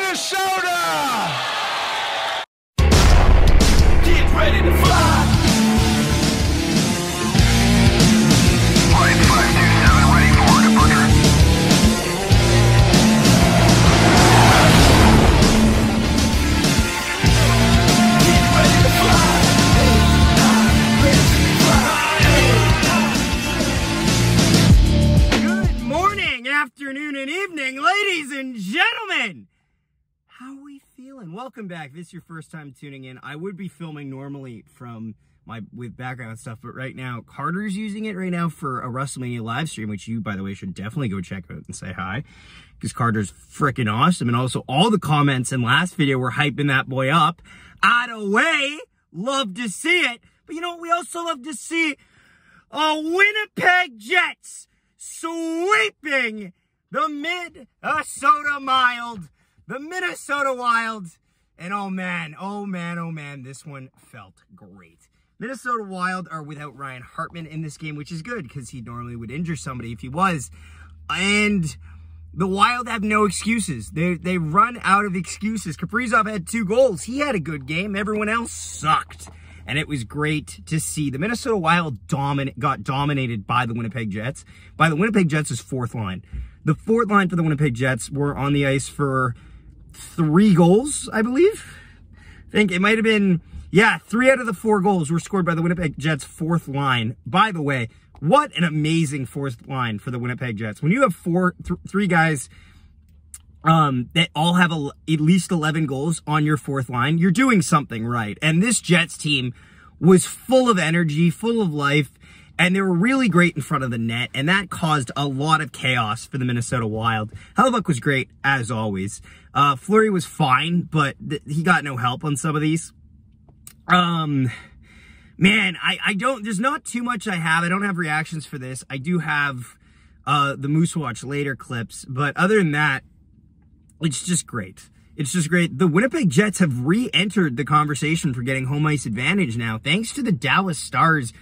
Minnesota! Get ready to fly! Flight 527 ready for departure. Get ready to fly! Good morning, afternoon, and evening, ladies and gentlemen! How are we feeling? Welcome back. If this is your first time tuning in, I would be filming normally with background stuff, but right now, Carter's using it right now for a WrestleMania live stream, which you, by the way, should definitely go check out and say hi, because Carter's freaking awesome, and also all the comments in last video were hyping that boy up. Either way, love to see it, but you know what we also love to see? Winnipeg Jets sweeping the Minnesota Wild. And oh man, this one felt great. Minnesota Wild are without Ryan Hartman in this game, which is good because he normally would injure somebody if he was. And the Wild have no excuses. They run out of excuses. Kaprizov had 2 goals. He had a good game. Everyone else sucked. And it was great to see. The Minnesota Wild got dominated by the Winnipeg Jets. By the Winnipeg Jets' fourth line. The fourth line for the Winnipeg Jets were on the ice for 3 goals, I believe. I think it might have been, 3 out of the 4 goals were scored by the Winnipeg Jets' fourth line. By the way, what an amazing fourth line for the Winnipeg Jets. When you have 3 guys that all have at least 11 goals on your fourth line, you're doing something right. And this Jets team was full of energy, full of life, and they were really great in front of the net, and that caused a lot of chaos for the Minnesota Wild. Hellebuck was great, as always. Fleury was fine, but he got no help on some of these. Man, there's not too much I have. I don't have reactions for this. I do have the Moose Watch later clips, but other than that, it's just great. It's just great. The Winnipeg Jets have re-entered the conversation for getting home ice advantage now, thanks to the Dallas Stars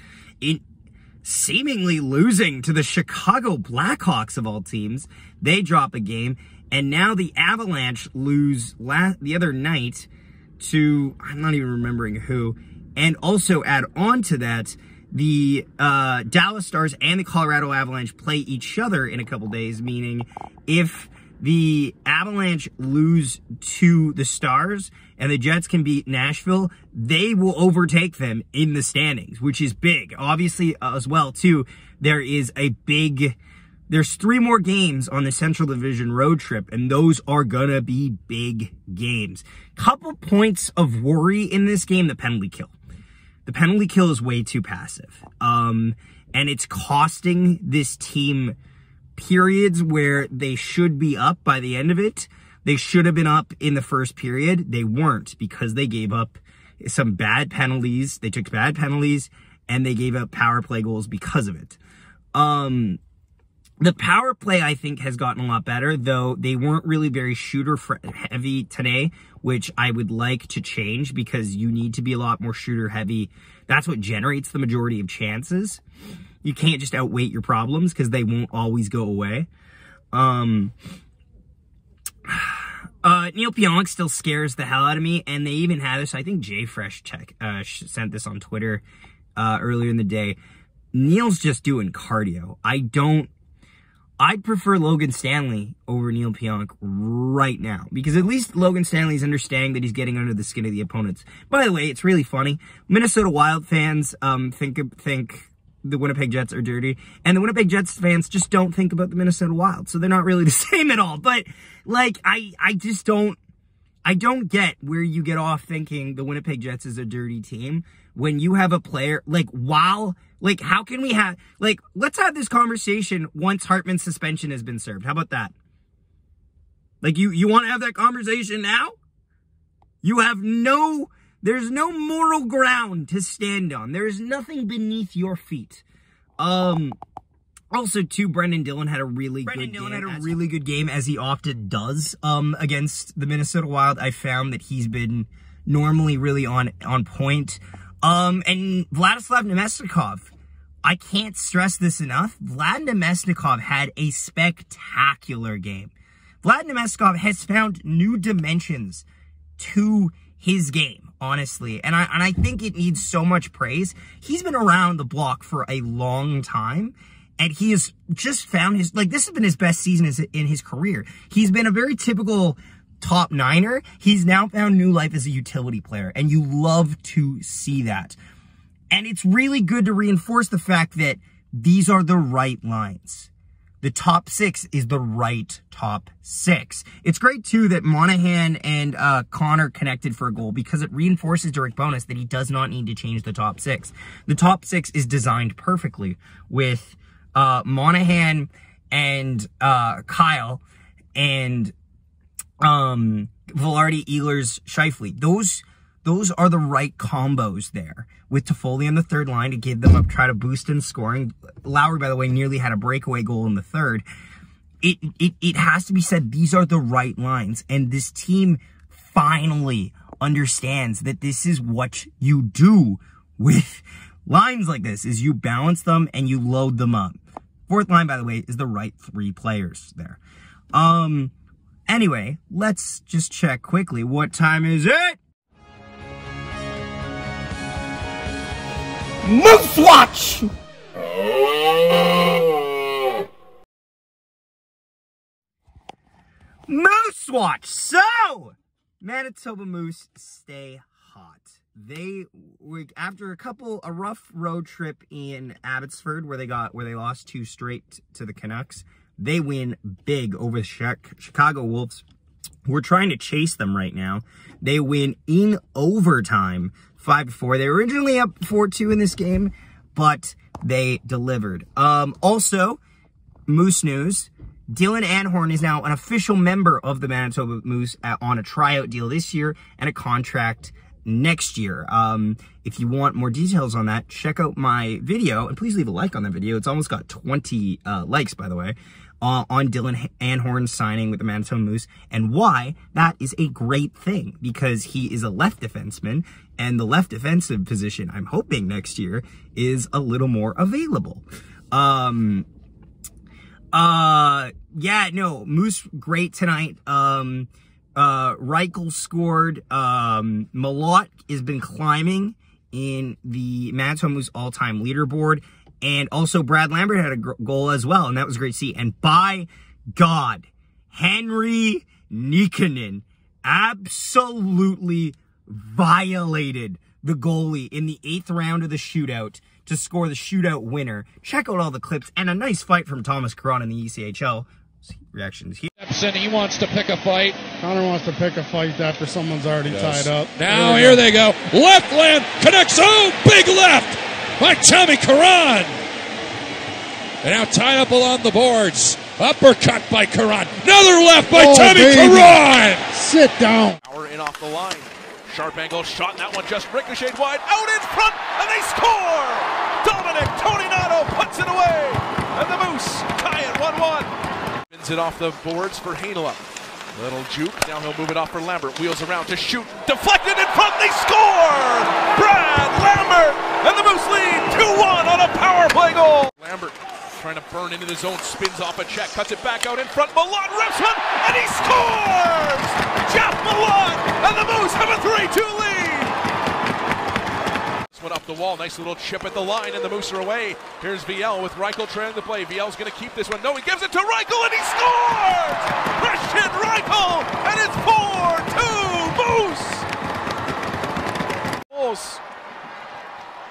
seemingly losing to the Chicago Blackhawks of all teams. They drop a game, and now the Avalanche lose the other night to, I'm not even remembering who, and also add on to that, the Dallas Stars and the Colorado Avalanche play each other in a couple days, meaning if the Avalanche lose to the Stars and the Jets can beat Nashville, they will overtake them in the standings, which is big. Obviously, as well, too, there's 3 more games on the Central Division road trip, and those are gonna be big games. Couple points of worry in this game, the penalty kill. The penalty kill is way too passive. And it's costing this team periods where they should be up by the end of it. They should have been up in the first period. They weren't, because they gave up some bad penalties. They took bad penalties, and they gave up power play goals because of it. The power play, I think, has gotten a lot better, though they weren't really very shooter heavy today, which I would like to change, because you need to be a lot more shooter heavy. That's what generates the majority of chances. You can't just outweight your problems, because they won't always go away. Neil Pionk still scares the hell out of me, and they even had this, I think Jay Fresh sent this on Twitter earlier in the day. Neil's just doing cardio. I'd prefer Logan Stanley over Neil Pionk right now, because at least Logan Stanley's understanding that he's getting under the skin of the opponents. By the way, it's really funny. Minnesota Wild fans think the Winnipeg Jets are dirty, and the Winnipeg Jets fans just don't think about the Minnesota Wild, so they're not really the same at all. But like, I don't get where you get off thinking the Winnipeg Jets is a dirty team when you have a player how can we have, let's have this conversation once Hartman's suspension has been served. How about that? You want to have that conversation now? There's no moral ground to stand on. There is nothing beneath your feet. Also, too, Brendan Dillon had a really good game, as he often does, against the Minnesota Wild. I found that he's been normally really on point. And Vladislav Nemesnikov, I can't stress this enough. Vlad Nemesnikov had a spectacular game. Vlad Nemeskov has found new dimensions to his game, honestly. And I think it needs so much praise. He's been around the block for a long time, and he has just found his, like, this has been his best season in his career. He's been a very typical top niner. He's now found new life as a utility player, and you love to see that. And it's really good to reinforce the fact that these are the right lines. The top 6 is the right top 6. It's great, too, that Monahan and Connor connected for a goal, because it reinforces Derek Bonus that he does not need to change the top 6. The top 6 is designed perfectly with Monahan and Kyle and Velarde, Ehlers, Scheifele. Those are the right combos there, with Toffoli on the third line to give them try to boost in scoring. Lowry, by the way, nearly had a breakaway goal in the third. It has to be said, these are the right lines, and this team finally understands that this is what you do with lines like this, is you balance them and you load them up. Fourth line, by the way, is the right 3 players there. Anyway, let's just check quickly. What time is it? Moose Watch! Moose Watch! So, Manitoba Moose stay hot. They were, after a rough road trip in Abbotsford where they lost 2 straight to the Canucks, they win big over the Chicago Wolves. We're trying to chase them right now. They win in overtime, 5-4. They were originally up 4-2 in this game, but they delivered. Also, Moose news, Dylan Anhorn is now an official member of the Manitoba Moose on a tryout deal this year and a contract next year. If you want more details on that, check out my video, and please leave a like on that video. It's almost got 20 likes, by the way, on Dylan Anhorn signing with the Manitoba Moose, and why that is a great thing, because he is a left defenseman, and the left defensive position, I'm hoping next year, is a little more available. Yeah, no, Moose great tonight. Reichel scored. Malott has been climbing in the Manitoba Moose all-time leaderboard. And also Brad Lambert had a goal as well, and that was great to see. And by God, Henri Nikkanen absolutely violated the goalie in the 8th round of the shootout to score the shootout winner. Check out all the clips, and a nice fight from Thomas Caron in the ECHL. Reactions here. He wants to pick a fight. Connor wants to pick a fight after someone's already tied up. Now here they go. Left land connects. Oh, big left by Tommy Caron. And now tied up along the boards. Uppercut by Caron. Another left by Tommy Caron. Sit down. Power in off the line. Sharp angle shot, and that one just ricocheted wide. Out in front, and they score! Dominic Toninato puts it away. And the Moose tie it 1-1. Spins it off the boards for Hainala. Little juke. Now he'll move it off for Lambert. Wheels around to shoot. Deflected in front. They score! Brad Lambert! And the Moose lead 2-1 on a power play goal. Lambert trying to burn into the zone. Spins off a check. Cuts it back out in front. Malott rips one. And he scores! Jeff Malott! And the Moose have a 3-2 lead! This one up the wall. Nice little chip at the line. And the Moose are away. Here's VL with Reichel trailing the play. VL's going to keep this one. No, he gives it to Reichel. And he scores! Christian Reichel, and it's 4-2 Moose.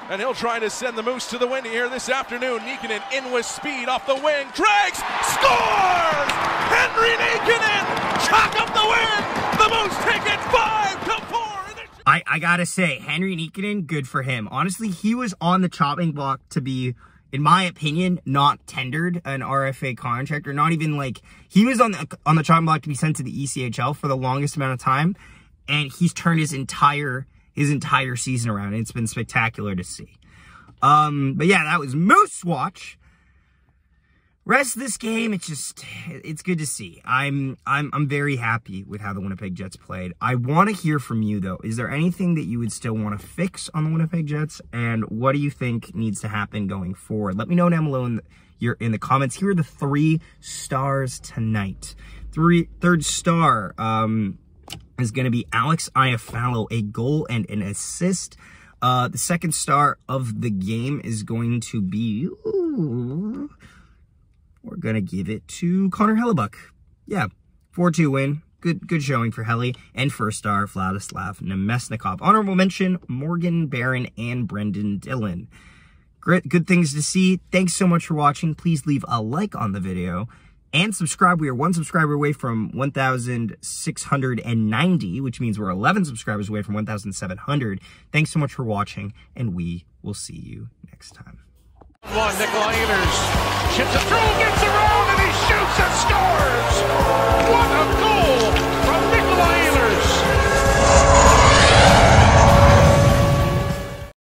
And he'll try to send the Moose to the win here this afternoon. Nikkanen in with speed off the wing, drags, scores! Henri Nikkanen, chalk up the win. The Moose take it 5-4. I gotta say, Henri Nikkanen, good for him. Honestly, he was on the chopping block to be, in my opinion, not tendered an RFA contract, or not even like, he was on the chopping block to be sent to the ECHL for the longest amount of time, and he's turned his entire season around, and it's been spectacular to see. But yeah, that was Moose Watch. Rest of this game, it's good to see. I'm very happy with how the Winnipeg Jets played. I want to hear from you, though. Is there anything that you would still want to fix on the Winnipeg Jets? And what do you think needs to happen going forward? Let me know down below in the comments. Here are the 3 stars tonight. Third star is going to be Alex Iafallo, a goal and an assist. The second star of the game is going to be... Ooh, we're going to give it to Connor Hellebuck. Yeah, 4-2 win. Good showing for Helly. And first star, Vladislav Nemesnikov. Honorable mention, Morgan Barron and Brendan Dillon. Great, good things to see. Thanks so much for watching. Please leave a like on the video and subscribe. We are 1 subscriber away from 1,690, which means we're 11 subscribers away from 1,700. Thanks so much for watching, and we will see you next time. Nikolai Ehlers chips it through, gets around, and he shoots and scores! What a